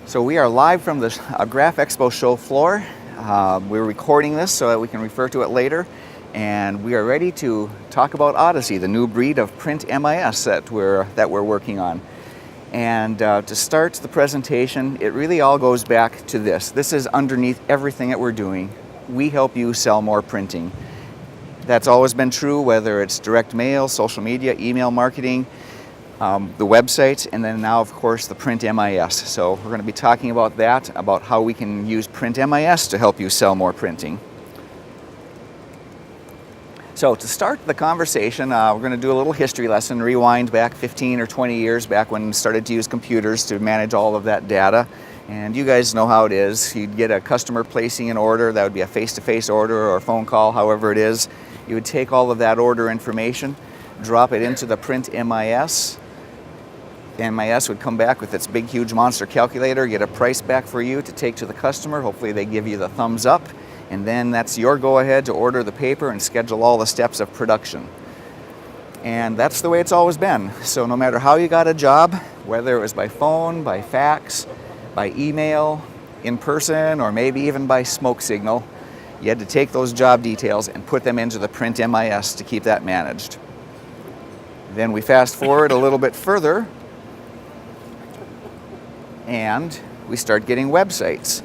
So we are live from the Graph Expo show floor. We're recording this so that we can refer to it later. And we are ready to talk about Odyssey, the new breed of print MIS that we're working on. And to start the presentation, it really all goes back to this. This is underneath everything that we're doing. We help you sell more printing. That's always been true, whether it's direct mail, social media, email marketing, the website, and then now, of course, the print MIS. So we're going to be talking about that, about how we can use print MIS to help you sell more printing. So to start the conversation, we're going to do a little history lesson, rewind back 15 or 20 years back when we started to use computers to manage all of that data. And you guys know how it is. You'd get a customer placing an order. That would be a face-to-face order or a phone call, however it is. You would take all of that order information, drop it into the print MIS. The MIS would come back with its big, huge monster calculator, get a price back for you to take to the customer. Hopefully they give you the thumbs up, and then that's your go-ahead to order the paper and schedule all the steps of production. And that's the way it's always been. So no matter how you got a job, whether it was by phone, by fax, by email, in person, or maybe even by smoke signal, you had to take those job details and put them into the print MIS to keep that managed. Then we fast forward a little bit further, and we start getting websites.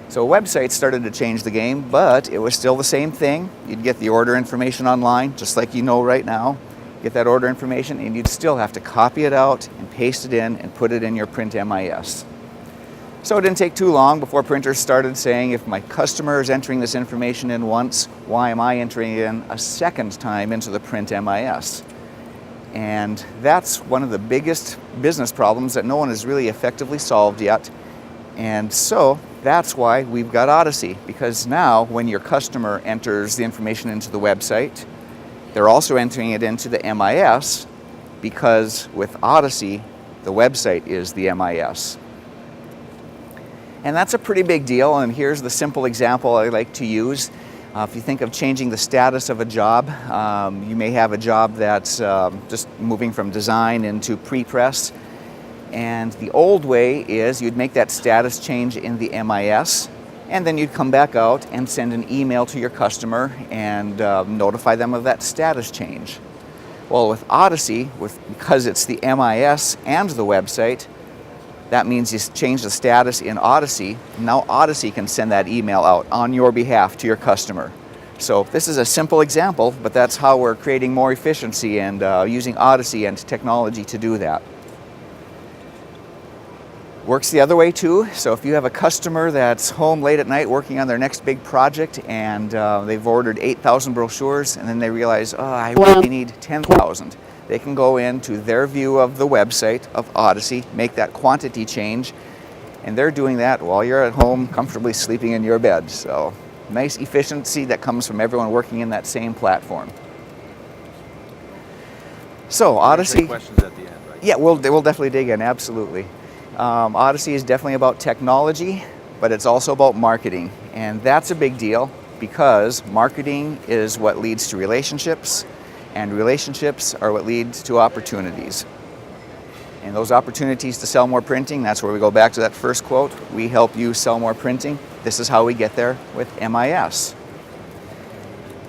So websites started to change the game, but it was still the same thing. You'd get the order information online, just like you know right now. Get that order information, and you'd still have to copy it out and paste it in and put it in your print MIS. So it didn't take too long before printers started saying, if my customer is entering this information in once, why am I entering it in a second time into the print MIS? And that's one of the biggest business problems that no one has really effectively solved yet. And so that's why we've got Odyssey, because now when your customer enters the information into the website, they're also entering it into the MIS, because with Odyssey, the website is the MIS. And that's a pretty big deal, and here's the simple example I like to use. If you think of changing the status of a job, you may have a job that's just moving from design into pre-press. And the old way is you'd make that status change in the MIS, and then you'd come back out and send an email to your customer and notify them of that status change. Well, with Odyssey, because it's the MIS and the website, that means you change the status in Odyssey. Now Odyssey can send that email out on your behalf to your customer. So this is a simple example, but that's how we're creating more efficiency and using Odyssey and technology to do that. Works the other way too. So if you have a customer that's home late at night working on their next big project, and they've ordered 8,000 brochures, and then they realize, oh, I really need 10,000. They can go into their view of the website of Odyssey, make that quantity change, and they're doing that while you're at home comfortably sleeping in your bed. So nice efficiency that comes from everyone working in that same platform. So Odyssey. Questions at the end, right? Yeah, we'll definitely dig in, absolutely. Odyssey is definitely about technology, but it's also about marketing, and that's a big deal because marketing is what leads to relationships, and relationships are what lead to opportunities. And those opportunities to sell more printing, that's where we go back to that first quote. We help you sell more printing. This is how we get there with MIS.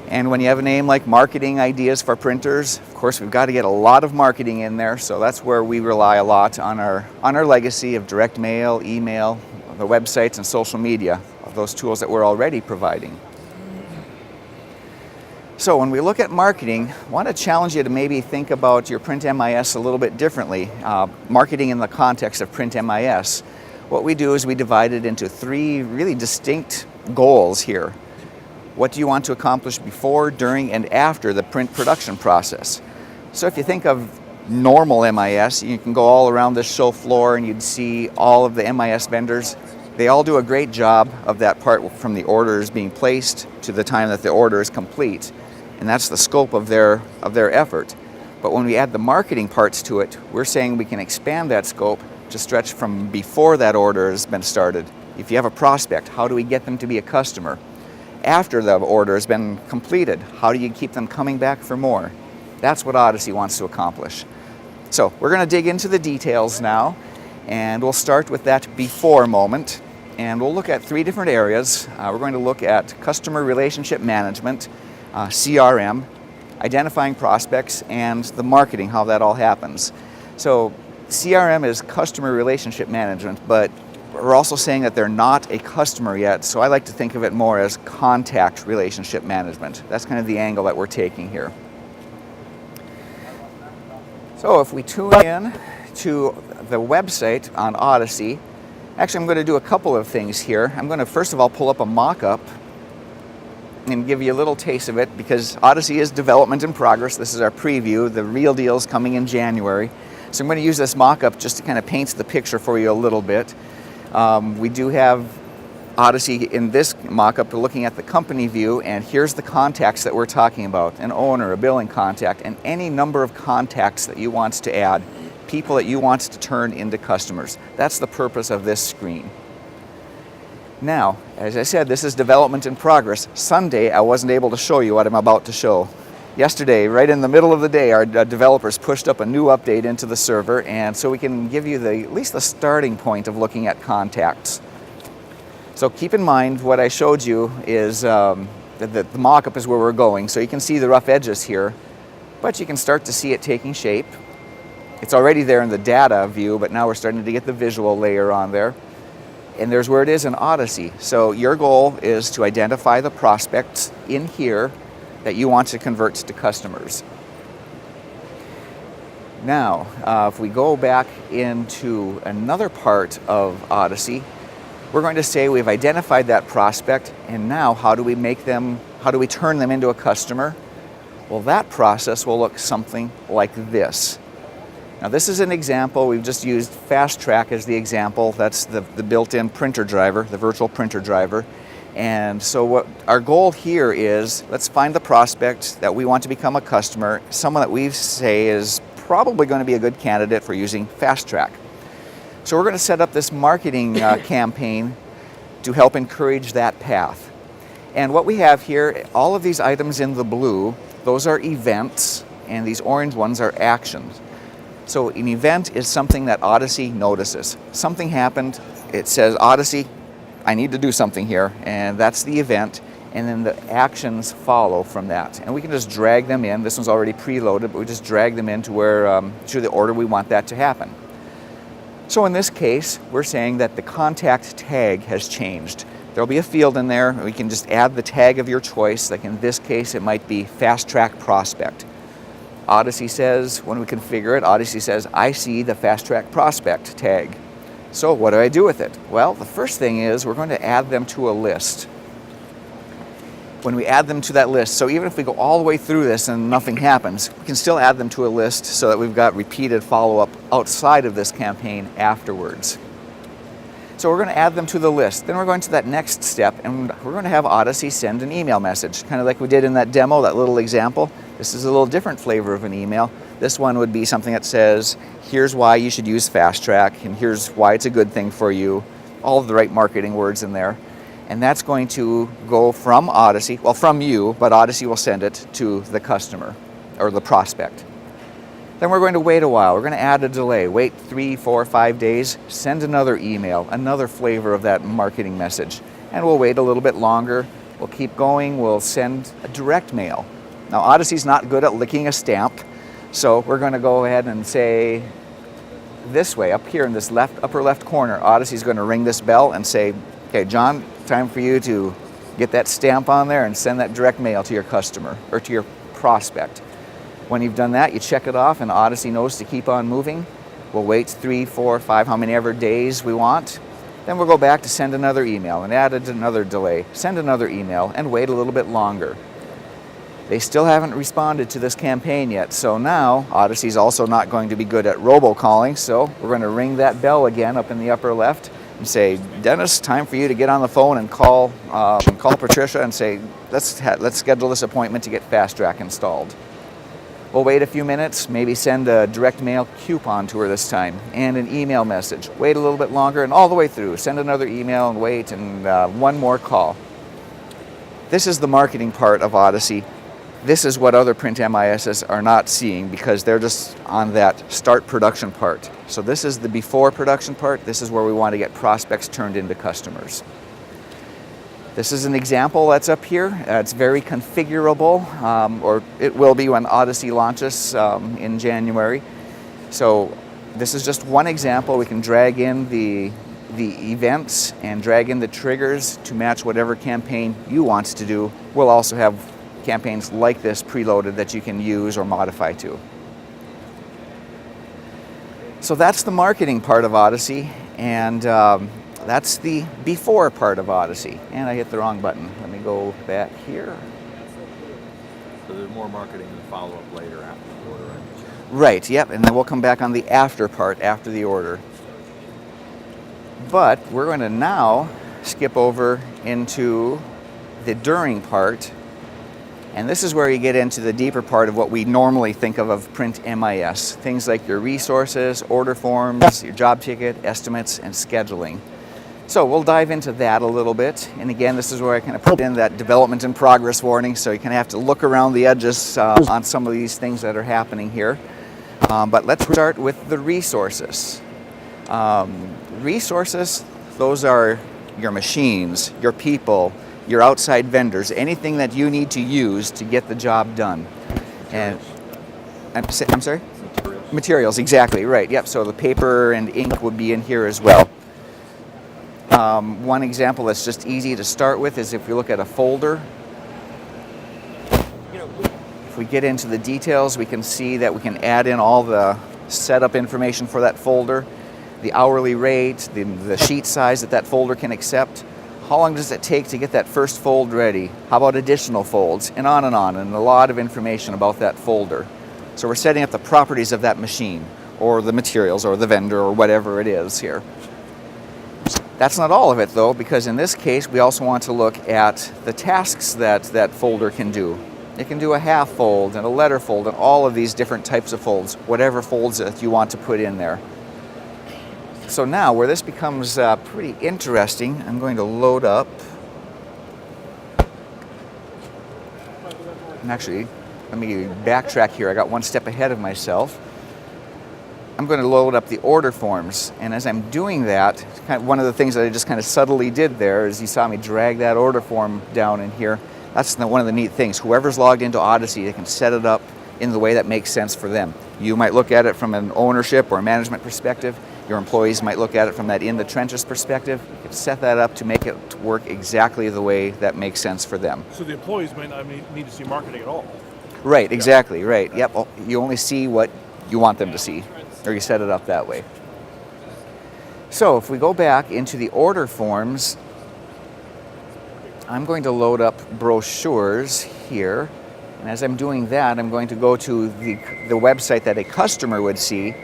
And when you have a name like Marketing Ideas for Printers, of course we've got to get a lot of marketing in there, so that's where we rely a lot on our legacy of direct mail, email, the websites and social media, of those tools that we're already providing. So when we look at marketing, I want to challenge you to maybe think about your print MIS a little bit differently. Marketing in the context of print MIS. What we do is we divide it into three really distinct goals here. What do you want to accomplish before, during, and after the print production process? So if you think of normal MIS, you can go all around this show floor and you'd see all of the MIS vendors. They all do a great job of that part from the orders being placed to the time that the order is complete. And that's the scope of their effort. But when we add the marketing parts to it, we're saying we can expand that scope to stretch from before that order has been started. If you have a prospect, how do we get them to be a customer? After the order has been completed, how do you keep them coming back for more? That's what Odyssey wants to accomplish. So we're going to dig into the details now, And we'll start with that before moment. And we'll look at 3 different areas. We're going to look at customer relationship management, CRM, identifying prospects, and the marketing, how that all happens. So CRM is customer relationship management, but we're also saying that they're not a customer yet, so I like to think of it more as contact relationship management. That's kind of the angle that we're taking here. So if we tune in to the website on Odyssey, actually I'm going to do a couple of things here. I'm going to first of all pull up a mock-up and give you a little taste of it, because Odyssey is development in progress. This is our preview. The real deal is coming in January. So I'm going to use this mock-up just to kind of paint the picture for you a little bit. We do have Odyssey in this mock-up. We're looking at the company view, and here's the contacts that we're talking about: an owner, a billing contact, and any number of contacts that you want to add, people that you want to turn into customers. That's the purpose of this screen. Now, as I said, this is development in progress. Sunday, I wasn't able to show you what I'm about to show. Yesterday, right in the middle of the day, our developers pushed up a new update into the server, and so we can give you at least the starting point of looking at contacts. So keep in mind what I showed you is the mock-up is where we're going, so you can see the rough edges here, but you can start to see it taking shape. It's already there in the data view, but now we're starting to get the visual layer on there. And there's where it is in Odyssey. So your goal is to identify the prospects in here that you want to convert to customers. Now, if we go back into another part of Odyssey, we're going to say we've identified that prospect, and now how do we turn them into a customer? Well, that process will look something like this. Now, this is an example. We've just used Fast Track as the example. That's the built-in printer driver, the virtual printer driver. And so what our goal here is, let's find the prospect that we want to become a customer, someone that we say is probably going to be a good candidate for using Fast Track. So we're going to set up this marketing campaign to help encourage that path. And what we have here, all of these items in the blue, those are events, and these orange ones are actions. So an event is something that Odyssey notices. Something happened, it says, Odyssey, I need to do something here, and that's the event, and then the actions follow from that. And we can just drag them in. This one's already preloaded, but we just drag them into to the order we want that to happen. So in this case, we're saying that the contact tag has changed. There'll be a field in there. We can just add the tag of your choice. Like in this case, it might be Fast Track Prospect. Odyssey says, when we configure it, Odyssey says, I see the Fast Track Prospect tag. So what do I do with it? Well, the first thing is we're going to add them to a list. When we add them to that list, so even if we go all the way through this and nothing happens, we can still add them to a list so that we've got repeated follow-up outside of this campaign afterwards. So we're going to add them to the list. Then we're going to that next step, and we're going to have Odyssey send an email message, kind of like we did in that demo, that little example. This is a little different flavor of an email. This one would be something that says, here's why you should use Fast Track, and here's why it's a good thing for you. All of the right marketing words in there. And that's going to go from Odyssey, well, from you, but Odyssey will send it to the customer or the prospect. Then we're going to wait a while. We're going to add a delay. Wait 3, 4, 5 days. Send another email, another flavor of that marketing message. And we'll wait a little bit longer. We'll keep going. We'll send a direct mail. Now, Odyssey's not good at licking a stamp, so we're going to go ahead and say this way, up here in this upper left corner, Odyssey's going to ring this bell and say, okay, John, time for you to get that stamp on there and send that direct mail to your customer or to your prospect. When you've done that, you check it off, and Odyssey knows to keep on moving. We'll wait 3, 4, 5, how many ever days we want. Then we'll go back to send another email and add another delay, send another email, and wait a little bit longer. They still haven't responded to this campaign yet, so now Odyssey's also not going to be good at robocalling, so we're going to ring that bell again up in the upper left and say, Dennis, time for you to get on the phone and call Patricia and say, let's schedule this appointment to get Fast Track installed. We'll wait a few minutes, maybe send a direct mail coupon to her this time, and an email message. Wait a little bit longer, and all the way through. Send another email and wait, and one more call. This is the marketing part of Odyssey. This is what other print MISs are not seeing because they're just on that start production part. So this is the before production part. This is where we want to get prospects turned into customers. This is an example that's up here. It's very configurable, or it will be when Odyssey launches in January. So this is just one example. We can drag in the events and drag in the triggers to match whatever campaign you want to do. We'll also have campaigns like this preloaded that you can use or modify to. So that's the marketing part of Odyssey, and that's the before part of Odyssey. And I hit the wrong button. Let me go back here. So there's more marketing and follow-up later after the order, right? Right, yep, and then we'll come back on the after part, after the order. But we're going to now skip over into the during part, and this is where you get into the deeper part of what we normally think of print MIS. Things like your resources, order forms, your job ticket, estimates, and scheduling. So we'll dive into that a little bit. And again, this is where I kind of put in that development in progress warning, so you kind of have to look around the edges on some of these things that are happening here. But let's start with the resources. Resources, those are your machines, your people, your outside vendors, anything that you need to use to get the job done. And I'm sorry? Materials, exactly, right. Yep, so the paper and ink would be in here as well. One example that's just easy to start with is if we look at a folder. If we get into the details, we can see that we can add in all the setup information for that folder, the hourly rate, the sheet size that folder can accept. How long does it take to get that first fold ready? How about additional folds? And on, and a lot of information about that folder. So we're setting up the properties of that machine, or the materials, or the vendor, or whatever it is here. That's not all of it though, because in this case we also want to look at the tasks that folder can do. It can do a half fold and a letter fold and all of these different types of folds, whatever folds that you want to put in there. So now where this becomes pretty interesting, I'm going to load up. And actually, let me backtrack here. I got one step ahead of myself. I'm going to load up the order forms, and as I'm doing that, one of the things that I just kind of subtly did there is you saw me drag that order form down in here. That's one of the neat things. Whoever's logged into Odyssey, they can set it up in the way that makes sense for them. You might look at it from an ownership or management perspective. Your employees might look at it from that in the trenches perspective. You can set that up to make it work exactly the way that makes sense for them. So the employees might not need to see marketing at all. Right, exactly, right. Yep, you only see what you want them to see, or you set it up that way. So if we go back into the order forms, I'm going to load up brochures here. And as I'm doing that, I'm going to go to the website that a customer would see.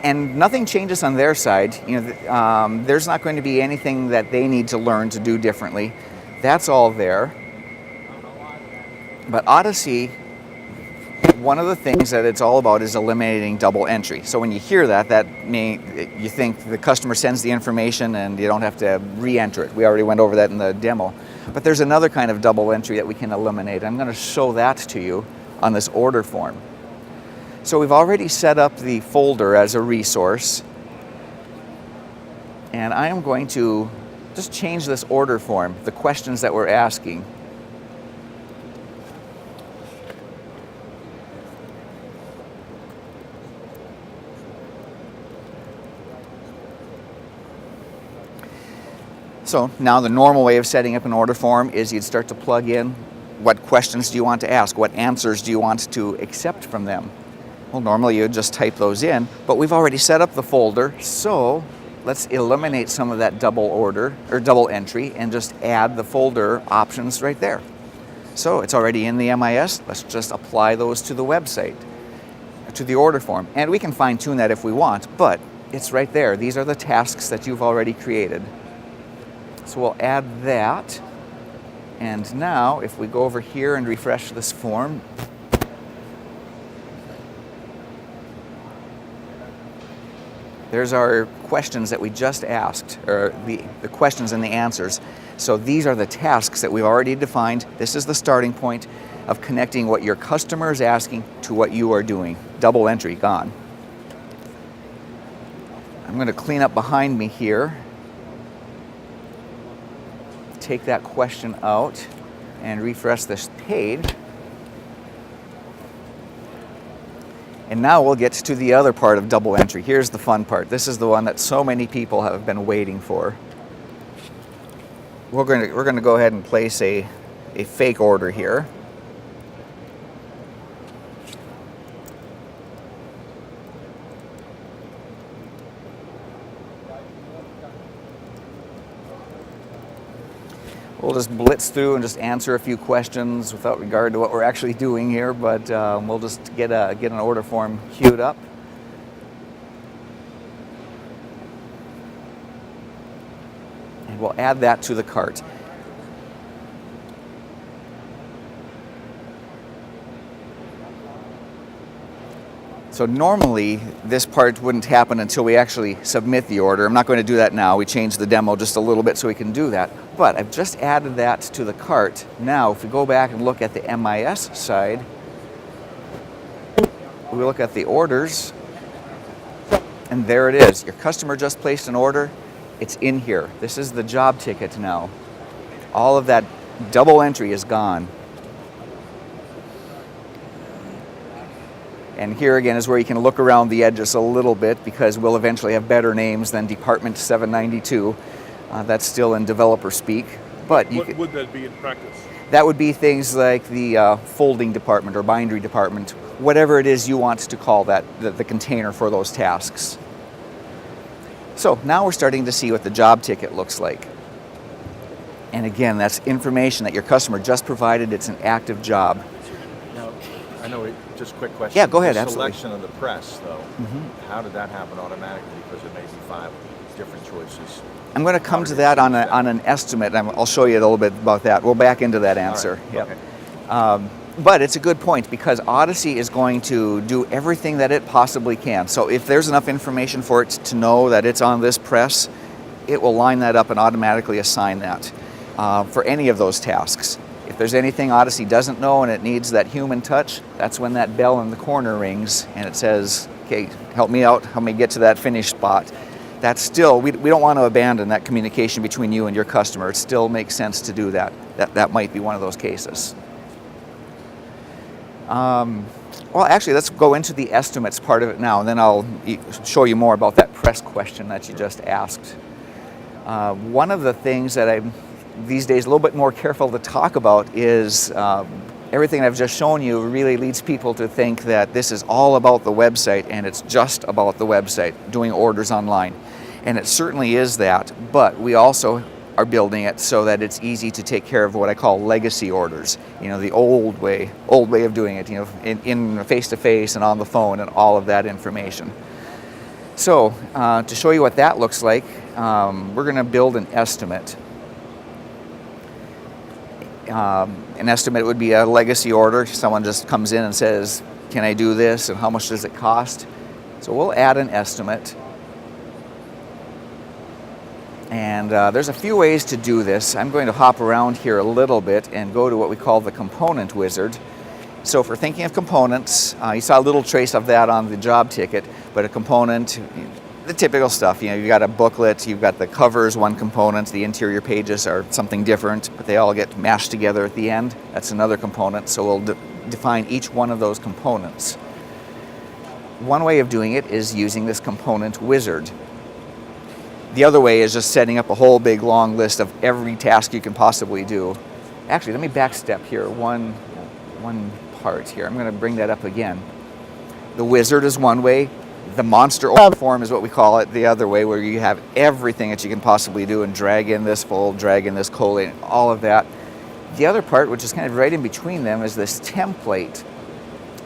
And nothing changes on their side. You know, there's not going to be anything that they need to learn to do differently. That's all there. But Odyssey, one of the things that it's all about is eliminating double entry. So when you hear that, you think the customer sends the information and you don't have to re-enter it. We already went over that in the demo. But there's another kind of double entry that we can eliminate. I'm going to show that to you on this order form. So we've already set up the folder as a resource. And I am going to just change this order form, the questions that we're asking. So now the normal way of setting up an order form is you'd start to plug in what questions do you want to ask, what answers do you want to accept from them. Well, normally you'd just type those in, but we've already set up the folder, so let's eliminate some of that double order or double entry and just add the folder options right there. So it's already in the MIS, let's just apply those to the website, to the order form. And we can fine tune that if we want, but it's right there. These are the tasks that you've already created. So we'll add that, and now if we go over here and refresh this form, there's our questions that we just asked, or the questions and the answers. So these are the tasks that we've already defined. This is the starting point. of connecting what your customer is asking to what you are doing. Double entry gone. I'm going to clean up behind me here. Take that question out and refresh this page. And now we'll get to the other part of double entry. Here's the fun part. This is the one that so many people have been waiting for. We're going to go ahead and place a fake order here. We'll just blitz through and just answer a few questions without regard to what we're actually doing here, but we'll just get an order form queued up. And we'll add that to the cart. So normally this part wouldn't happen until we actually submit the order. I'm not going to do that now. We changed the demo just a little bit so we can do that. But I've just added that to the cart. Now if we go back and look at the MIS side, we look at the orders, and there it is. Your customer just placed an order. It's in here. This is the job ticket now. All of that double entry is gone. And here again is where you can look around the edges a little bit, because we'll eventually have better names than Department 792. That's still in developer speak. But what would that be in practice? That would be things like the folding department or bindery department, whatever it is you want to call that, the container for those tasks. So now we're starting to see what the job ticket looks like. And again, that's information that your customer just provided. It's an active job. Now, I know just a quick question. Yeah, go ahead, the absolutely. selection of the press, though, how did that happen automatically? Because there may be 5 different choices. I'm going to come to that on an estimate. I'll show you a little bit about that. We'll back into that answer. Right. Yep. Okay. But it's a good point, because Odyssey is going to do everything that it possibly can. So if there's enough information for it to know that it's on this press, it will line that up and automatically assign that for any of those tasks. If there's anything Odyssey doesn't know and it needs that human touch, that's when that bell in the corner rings and it says, okay, help me out, help me get to that finish spot. That's still, we don't want to abandon that communication between you and your customer. It still makes sense to do that. That might be one of those cases. Well, actually, let's go into the estimates part of it now, and then I'll show you more about that press question that you just asked. One of the things that I'm these days a little bit more careful to talk about is everything I've just shown you really leads people to think that this is all about the website and it's just about the website, doing orders online. And it certainly is that, but we also are building it so that it's easy to take care of what I call legacy orders. You know, the old way of doing it, you know, in face-to-face and on the phone and all of that information. So to show you what that looks like, we're going to build an estimate. An estimate would be a legacy order. Someone just comes in and says, can I do this and how much does it cost? So we'll add an estimate. And there's a few ways to do this. I'm going to hop around here a little bit and go to what we call the component wizard. So if we're thinking of components, you saw a little trace of that on the job ticket, but a component, the typical stuff, you know, you've got a booklet, you've got the covers, one component, the interior pages are something different, but they all get mashed together at the end. That's another component, so we'll define each one of those components. One way of doing it is using this component wizard. The other way is just setting up a whole big long list of every task you can possibly do. Actually, let me backstep here one part here. I'm going to bring that up again. The wizard is one way. The monster order form is what we call it the other way, where you have everything that you can possibly do and drag in this fold, drag in this collate, all of that. The other part, which is kind of right in between them, is this template.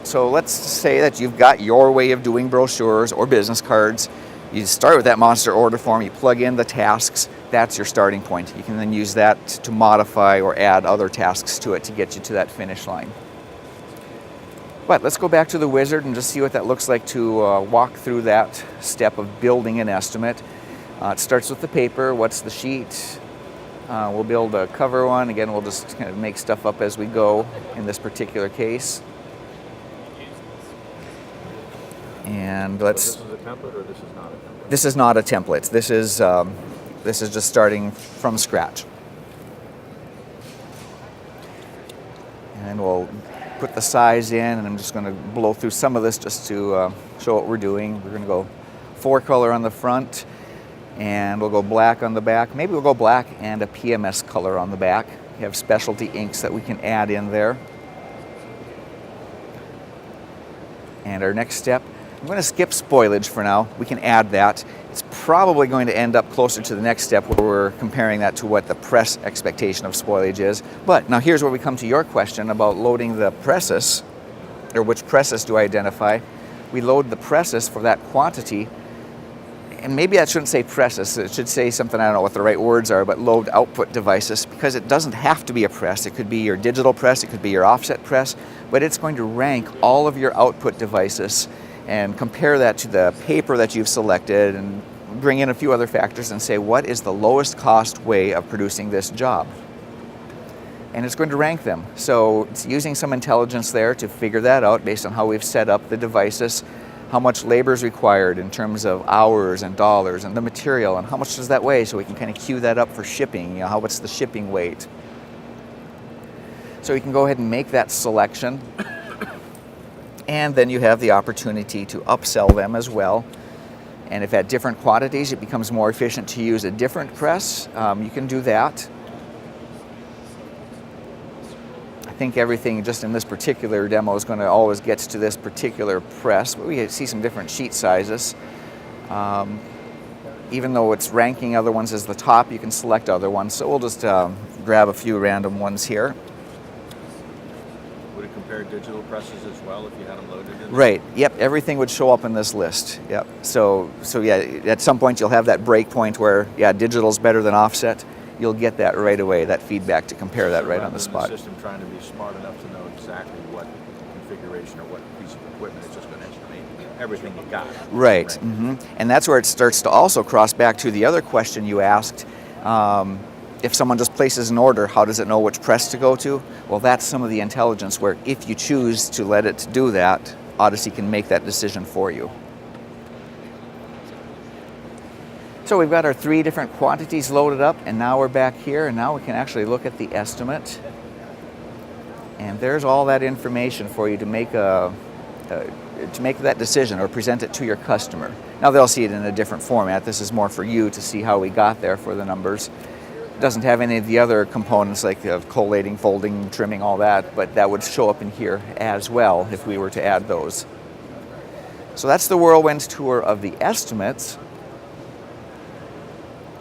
So let's say that you've got your way of doing brochures or business cards. You start with that monster order form, you plug in the tasks, that's your starting point. You can then use that to modify or add other tasks to it to get you to that finish line. But let's go back to the wizard and just see what that looks like to walk through that step of building an estimate. It starts with the paper. What's the sheet? We'll build a cover one. Again, we'll just kind of make stuff up as we go in this particular case. And let's... So this is a template or this is not a template? This is not a template. This is just starting from scratch. And we'll put the size in, and I'm just going to blow through some of this just to show what we're doing. We're going to go 4-color on the front, and we'll go black on the back. Maybe we'll go black and a PMS color on the back. We have specialty inks that we can add in there. And our next step, I'm going to skip spoilage for now. We can add that. It's probably going to end up closer to the next step where we're comparing that to what the press expectation of spoilage is. But now here's where we come to your question about loading the presses, or which presses do I identify. We load the presses for that quantity, and maybe I shouldn't say presses, it should say something, I don't know what the right words are, but load output devices, because it doesn't have to be a press. It could be your digital press, it could be your offset press, but it's going to rank all of your output devices and compare that to the paper that you've selected and bring in a few other factors and say, what is the lowest cost way of producing this job? And it's going to rank them. So it's using some intelligence there to figure that out based on how we've set up the devices, how much labor is required in terms of hours and dollars and the material, and how much does that weigh, so we can kind of queue that up for shipping, you know, what's the shipping weight. So you can go ahead and make that selection, and then you have the opportunity to upsell them as well. And if at different quantities it becomes more efficient to use a different press, you can do that. I think everything just in this particular demo is going to always get to this particular press, but we see some different sheet sizes. Even though it's ranking other ones as the top, you can select other ones. So we'll just grab a few random ones here. Would it compare digital presses as well if you had them loaded in? Right. Yep. Everything would show up in this list. Yep. So yeah, at some point you'll have that break point where, yeah, digital's better than offset. You'll get that right away, that feedback to compare that right on the spot. The system trying to be smart enough to know exactly what configuration or what piece of equipment it's just going to estimate everything you got. Right. Mm-hmm. And that's where it starts to also cross back to the other question you asked. If someone just places an order, how does it know which press to go to? Well, that's some of the intelligence where if you choose to let it do that, Odyssey can make that decision for you. So we've got our 3 different quantities loaded up, and now we're back here, and now we can actually look at the estimate. And there's all that information for you to make that decision or present it to your customer. Now they'll see it in a different format. This is more for you to see how we got there for the numbers. It doesn't have any of the other components like collating, folding, trimming, all that, but that would show up in here as well if we were to add those. So that's the whirlwind tour of the estimates.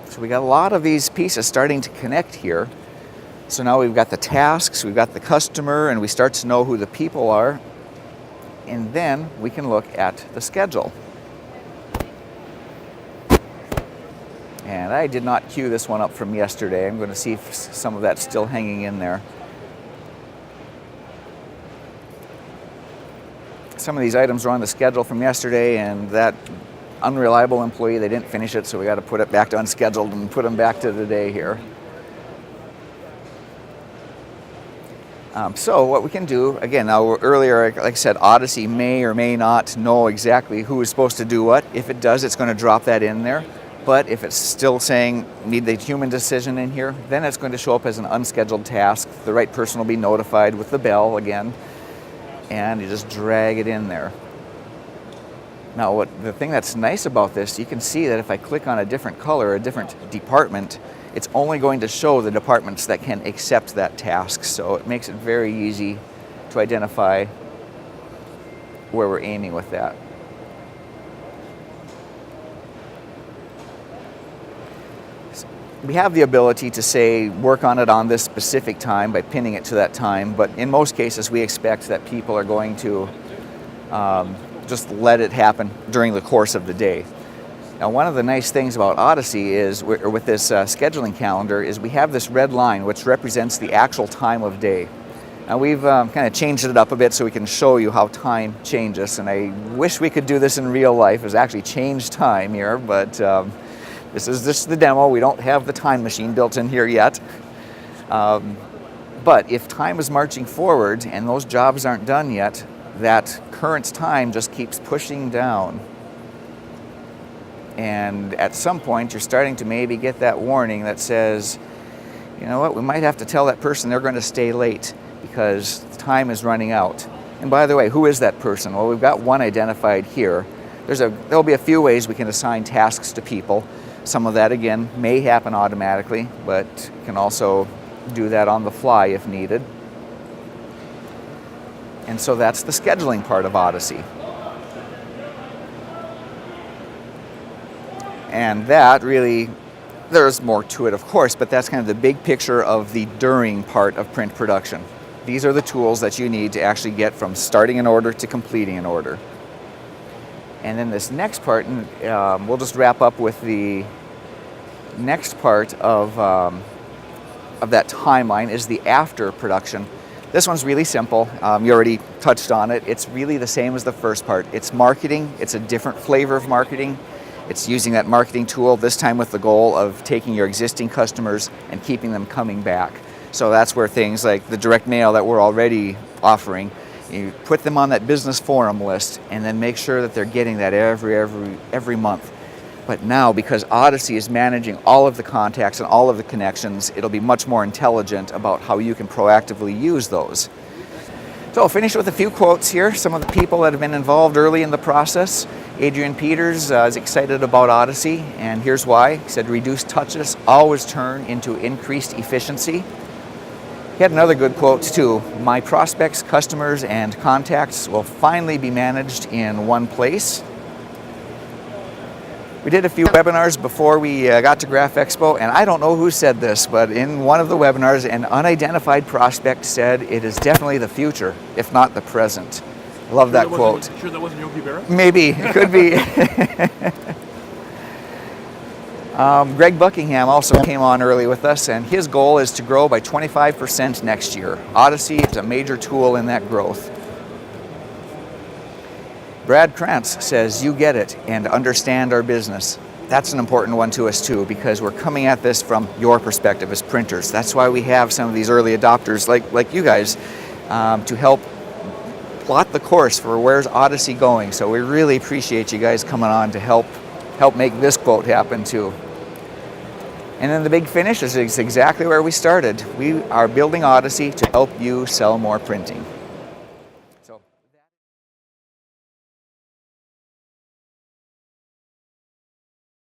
So we got a lot of these pieces starting to connect here. So now we've got the tasks, we've got the customer, and we start to know who the people are. And then we can look at the schedule. And I did not queue this one up from yesterday. I'm going to see if some of that's still hanging in there. Some of these items are on the schedule from yesterday, and that unreliable employee, they didn't finish it, so we got to put it back to unscheduled and put them back to today here. So what we can do, again, now earlier, like I said, Odyssey may or may not know exactly who is supposed to do what. If it does, it's going to drop that in there. But if it's still saying need the human decision in here, then it's going to show up as an unscheduled task. The right person will be notified with the bell again, and you just drag it in there. Now, the thing that's nice about this, you can see that if I click on a different color, a different department, it's only going to show the departments that can accept that task. So it makes it very easy to identify where we're aiming with that. We have the ability to say work on it on this specific time by pinning it to that time, but in most cases we expect that people are going to just let it happen during the course of the day. Now, one of the nice things about Odyssey is, or with this scheduling calendar, is we have this red line which represents the actual time of day. Now we've kind of changed it up a bit so we can show you how time changes, and I wish we could do this in real life, is actually change time here, but This is the demo. We don't have the time machine built in here yet. But if time is marching forward and those jobs aren't done yet, that current time just keeps pushing down. And at some point, you're starting to maybe get that warning that says, you know what, we might have to tell that person they're going to stay late because time is running out. And by the way, who is that person? Well, we've got one identified here. There'll be a few ways we can assign tasks to people. Some of that, again, may happen automatically, but you can also do that on the fly if needed. And so that's the scheduling part of Odyssey. And that really, there's more to it, of course, but that's kind of the big picture of the during part of print production. These are the tools that you need to actually get from starting an order to completing an order. And then this next part, and we'll just wrap up with the next part of that timeline, is the after production. This one's really simple. You already touched on it. It's really the same as the first part. It's marketing. It's a different flavor of marketing. It's using that marketing tool, this time with the goal of taking your existing customers and keeping them coming back. So that's where things like the direct mail that we're already offering, you put them on that business forum list and then make sure that they're getting that every month. But now, because Odyssey is managing all of the contacts and all of the connections, it'll be much more intelligent about how you can proactively use those. So I'll finish with a few quotes here. Some of the people that have been involved early in the process. Adrian Peters is excited about Odyssey, and here's why. He said, reduced touches always turn into increased efficiency. He had another good quote too. My prospects, customers, and contacts will finally be managed in one place. We did a few webinars before we got to Graph Expo, and I don't know who said this, but in one of the webinars, an unidentified prospect said it is definitely the future, if not the present. Love that quote. Sure that wasn't Yogi Berra? Maybe, it could be. Greg Buckingham also came on early with us, and his goal is to grow by 25% next year. Odyssey is a major tool in that growth. Brad Krantz says, you get it and understand our business. That's an important one to us too, because we're coming at this from your perspective as printers. That's why we have some of these early adopters like you guys to help plot the course for where's Odyssey going. So we really appreciate you guys coming on to help make this quote happen too. And then the big finish is exactly where we started. We are building Odyssey to help you sell more printing.